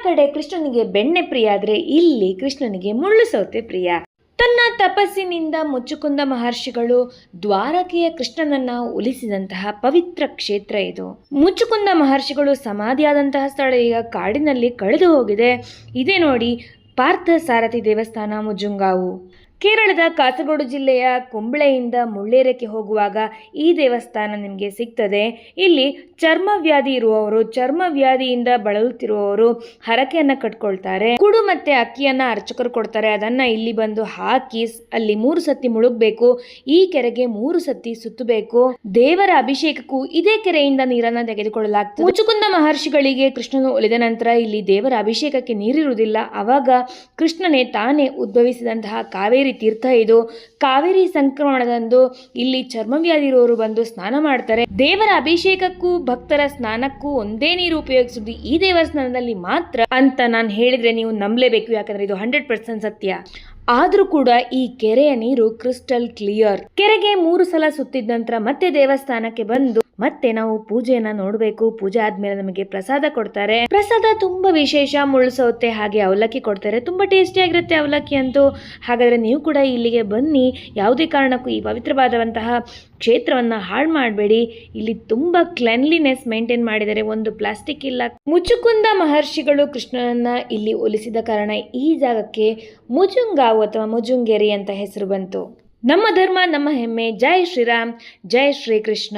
ಕಡೆ ಕೃಷ್ಣನಿಗೆ ಬೆಣ್ಣೆ ಪ್ರಿಯ ಆದರೆ ಇಲ್ಲಿ ಕೃಷ್ಣನಿಗೆ ಮುಳ್ಳು ಸೌತೆ ಪ್ರಿಯ. ತನ್ನ ತಪಸ್ಸಿನಿಂದ ಮುಚ್ಚುಕುಂದ ಮಹರ್ಷಿಗಳು ದ್ವಾರಕೆಯ ಕೃಷ್ಣನನ್ನ ಒಲಿಸಿದಂತಹ ಪವಿತ್ರ ಕ್ಷೇತ್ರ ಇದು. ಮುಚ್ಚುಕುಂದ ಮಹರ್ಷಿಗಳು ಸಮಾಧಿಯಾದಂತಹ ಸ್ಥಳ ಈಗ ಕಾಡಿನಲ್ಲಿ ಕಳೆದು ಹೋಗಿದೆ. ಇದೇ ನೋಡಿ ಪಾರ್ಥ ಸಾರಥಿ ದೇವಸ್ಥಾನ ಮುಜುಂಗಾವು. ಕೇರಳದ ಕಾಸರಗೋಡು ಜಿಲ್ಲೆಯ ಕುಂಬಳೆಯಿಂದ ಮುಳ್ಳೇರಕ್ಕೆ ಹೋಗುವಾಗ ಈ ದೇವಸ್ಥಾನ ನಿಮಗೆ ಸಿಗ್ತದೆ. ಇಲ್ಲಿ ಚರ್ಮವ್ಯಾಧಿ ಇರುವವರು, ಚರ್ಮವ್ಯಾಧಿಯಿಂದ ಬಳಲುತ್ತಿರುವವರು ಹರಕೆಯನ್ನು ಕಟ್ಕೊಳ್ತಾರೆ. ಕುಡು ಮತ್ತೆ ಅಕ್ಕಿಯನ್ನ ಅರ್ಚಕರು ಕೊಡ್ತಾರೆ. ಅದನ್ನ ಇಲ್ಲಿ ಬಂದು ಹಾಕಿ ಅಲ್ಲಿ 3 ಸತಿ ಮುಳುಗಬೇಕು. ಈ ಕೆರೆಗೆ 3 ಸತಿ ಸುತ್ತಬೇಕು. ದೇವರ ಅಭಿಷೇಕಕ್ಕೂ ಇದೇ ಕೆರೆಯಿಂದ ನೀರನ್ನ ತೆಗೆದುಕೊಳ್ಳಲಾಗ್ತದೆ. ಮುಚ್ಚುಕುಂದ ಮಹರ್ಷಿಗಳಿಗೆ ಕೃಷ್ಣನು ಒಲಿದ ನಂತರ ಇಲ್ಲಿ ದೇವರ ಅಭಿಷೇಕಕ್ಕೆ ನೀರಿರುವುದಿಲ್ಲ. ಅವಾಗ ಕೃಷ್ಣನೇ ತಾನೇ ಉದ್ಭವಿಸಿದಂತಹ ಕಾವೇರಿ ತೀರ್ಥ ಇದು. ಕಾವೇರಿ ಸಂಕ್ರಮಣದಂದು ಇಲ್ಲಿ ಚರ್ಮವ್ಯಾಧಿ ಇರೋರು ಬಂದು ಸ್ನಾನ ಮಾಡ್ತಾರೆ. ದೇವರ ಅಭಿಷೇಕಕ್ಕೂ ಭಕ್ತರ ಸ್ನಾನಕ್ಕೂ ಒಂದೇ ನೀರು ಉಪಯೋಗಿಸುವುದು ಈ ದೇವಸ್ಥಾನದಲ್ಲಿ ಮಾತ್ರ ಅಂತ ನಾನು ಹೇಳಿದ್ರೆ ನೀವು ನಂಬಲೇಬೇಕು. ಯಾಕಂದ್ರೆ ಇದು 100% ಸತ್ಯ. ಆದ್ರೂ ಕೂಡ ಈ ಕೆರೆಯ ನೀರು ಕ್ರಿಸ್ಟಲ್ ಕ್ಲಿಯರ್. ಕೆರೆಗೆ 3 ಸಲ ಸುತ್ತಿದ ನಂತರ ಮತ್ತೆ ದೇವಸ್ಥಾನಕ್ಕೆ ಬಂದು ಮತ್ತೆ ನಾವು ಪೂಜೆಯನ್ನ ನೋಡಬೇಕು. ಪೂಜೆ ಆದ್ಮೇಲೆ ನಮಗೆ ಪ್ರಸಾದ ಕೊಡ್ತಾರೆ. ಪ್ರಸಾದ ತುಂಬಾ ವಿಶೇಷ. ಮುಳ್ಳು ಸೌತೆ ಹಾಗೆ ಅವಲಕ್ಕಿ ಕೊಡ್ತಾರೆ. ತುಂಬಾ ಟೇಸ್ಟಿ ಆಗಿರುತ್ತೆ ಅವಲಕ್ಕಿ ಅಂತೂ. ಹಾಗಾದ್ರೆ ನೀವು ಕೂಡ ಇಲ್ಲಿಗೆ ಬನ್ನಿ. ಯಾವುದೇ ಕಾರಣಕ್ಕೂ ಈ ಪವಿತ್ರವಾದಂತಹ ಕ್ಷೇತ್ರವನ್ನ ಹಾಳು ಮಾಡಬೇಡಿ. ಇಲ್ಲಿ ತುಂಬಾ ಕ್ಲೆನ್ಲಿನೆಸ್ ಮೇಂಟೈನ್ ಮಾಡಿದರೆ. ಒಂದು ಪ್ಲಾಸ್ಟಿಕ್ ಇಲ್ಲ. ಮುಚ್ಚುಕುಂದ ಮಹರ್ಷಿಗಳು ಕೃಷ್ಣನನ್ನ ಇಲ್ಲಿ ಒಲಿಸಿದ ಕಾರಣ ಈ ಜಾಗಕ್ಕೆ ಮುಜುಂಗಾವು ಅಥವಾ ಮುಜುಂಗೇರಿ ಅಂತ ಹೆಸರು ಬಂತು. ನಮ್ಮ ಧರ್ಮ ನಮ್ಮ ಹೆಮ್ಮೆ. ಜೈ ಶ್ರೀರಾಮ್, ಜೈ ಶ್ರೀ ಕೃಷ್ಣ.